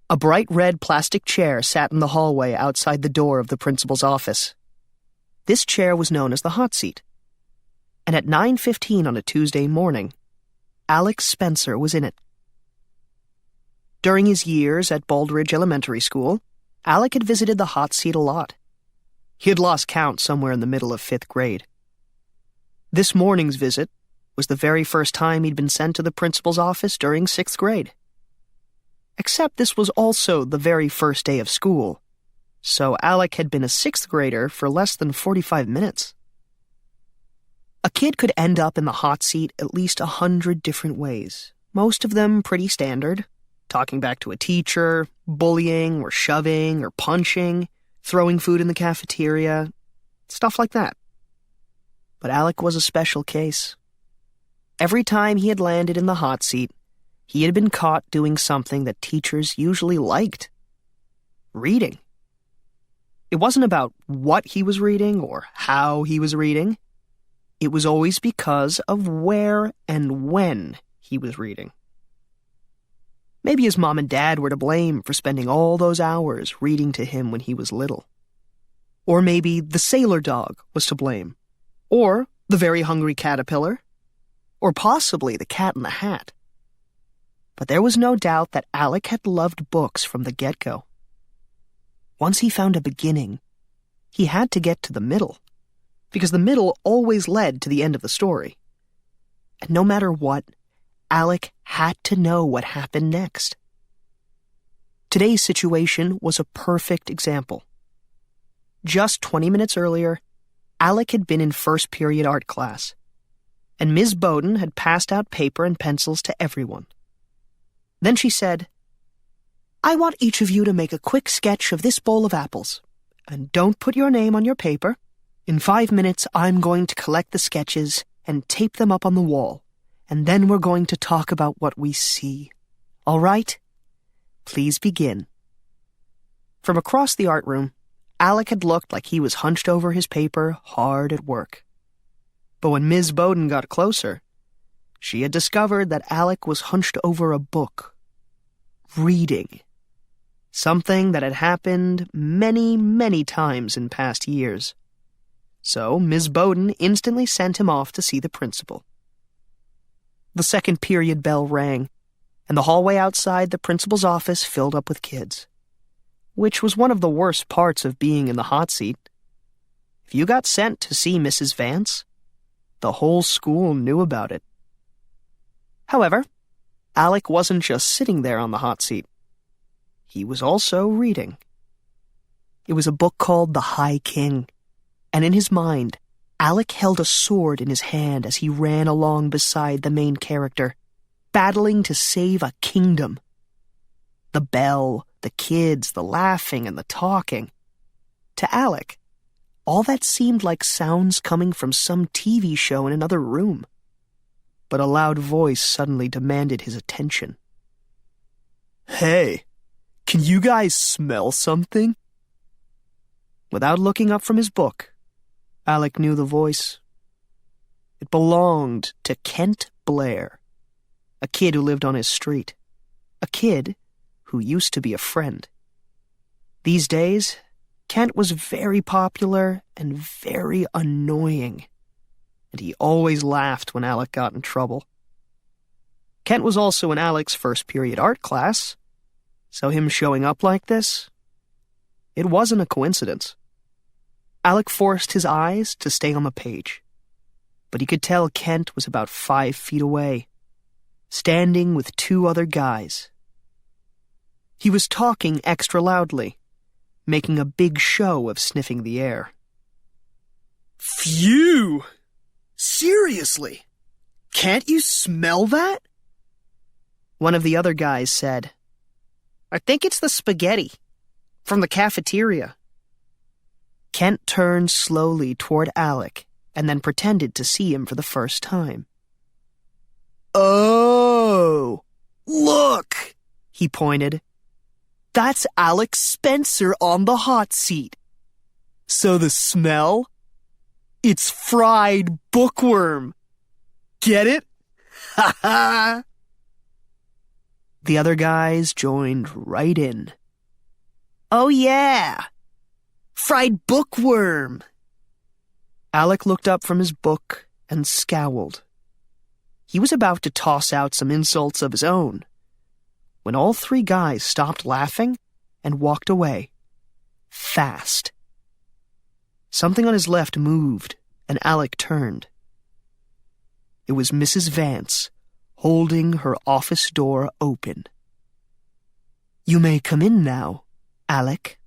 A bright red plastic chair sat in the hallway outside the door of the principal's office. This chair was known as the hot seat. And at 9:15 on a Tuesday morning, Alex Spencer was in it. During his years at Baldridge Elementary School, Alec had visited the hot seat a lot. He had lost count somewhere in the middle of 5th grade. This morning's visit was the very first time he'd been sent to the principal's office during 6th grade. Except this was also the very first day of school, so Alec had been a 6th grader for less than 45 minutes. A kid could end up in the hot seat at least 100 different ways, most of them pretty standard. Talking back to a teacher, bullying or shoving or punching, throwing food in the cafeteria, stuff like that. But Alec was a special case. Every time he had landed in the hot seat, he had been caught doing something that teachers usually liked: reading. It wasn't about what he was reading or how he was reading. It was always because of where and when he was reading. Maybe his mom and dad were to blame for spending all those hours reading to him when he was little. Or maybe the sailor dog was to blame. Or the very hungry caterpillar. Or possibly the cat in the hat. But there was no doubt that Alec had loved books from the get-go. Once he found a beginning, he had to get to the middle, because the middle always led to the end of the story. And no matter what, Alec had to know what happened next. Today's situation was a perfect example. Just 20 minutes earlier, Alec had been in first period art class, and Ms. Bowden had passed out paper and pencils to everyone. Then she said, "I want each of you to make a quick sketch of this bowl of apples, and don't put your name on your paper. In 5 minutes, I'm going to collect the sketches and tape them up on the wall. And then we're going to talk about what we see. All right? Please begin." From across the art room, Alec had looked like he was hunched over his paper, hard at work. But when Ms. Bowden got closer, she had discovered that Alec was hunched over a book, reading. Something that had happened many, many times in past years. So Ms. Bowden instantly sent him off to see the principal. The second period bell rang, and the hallway outside the principal's office filled up with kids, which was one of the worst parts of being in the hot seat. If you got sent to see Mrs. Vance, the whole school knew about it. However, Alec wasn't just sitting there on the hot seat. He was also reading. It was a book called The High King, and in his mind, Alec held a sword in his hand as he ran along beside the main character, battling to save a kingdom. The bell, the kids, the laughing, and the talking. To Alec, all that seemed like sounds coming from some TV show in another room. But a loud voice suddenly demanded his attention. "Hey, can you guys smell something?" Without looking up from his book, Alec knew the voice. It belonged to Kent Blair, a kid who lived on his street, a kid who used to be a friend. These days, Kent was very popular and very annoying, and he always laughed when Alec got in trouble. Kent was also in Alec's first period art class, so him showing up like this, it wasn't a coincidence. Alec forced his eyes to stay on the page, but he could tell Kent was about 5 feet away, standing with 2 other guys. He was talking extra loudly, making a big show of sniffing the air. "Phew! Seriously? Can't you smell that?" One of the other guys said, "I think it's the spaghetti from the cafeteria." Kent turned slowly toward Alec and then pretended to see him for the first time. "Oh, look," he pointed. "That's Alex Spencer on the hot seat. So the smell? It's fried bookworm. Get it? Ha ha!" The other guys joined right in. "Oh yeah! Fried bookworm!" Alec looked up from his book and scowled. He was about to toss out some insults of his own, when all three guys stopped laughing and walked away. Fast. Something on his left moved, and Alec turned. It was Mrs. Vance, holding her office door open. "You may come in now, Alec."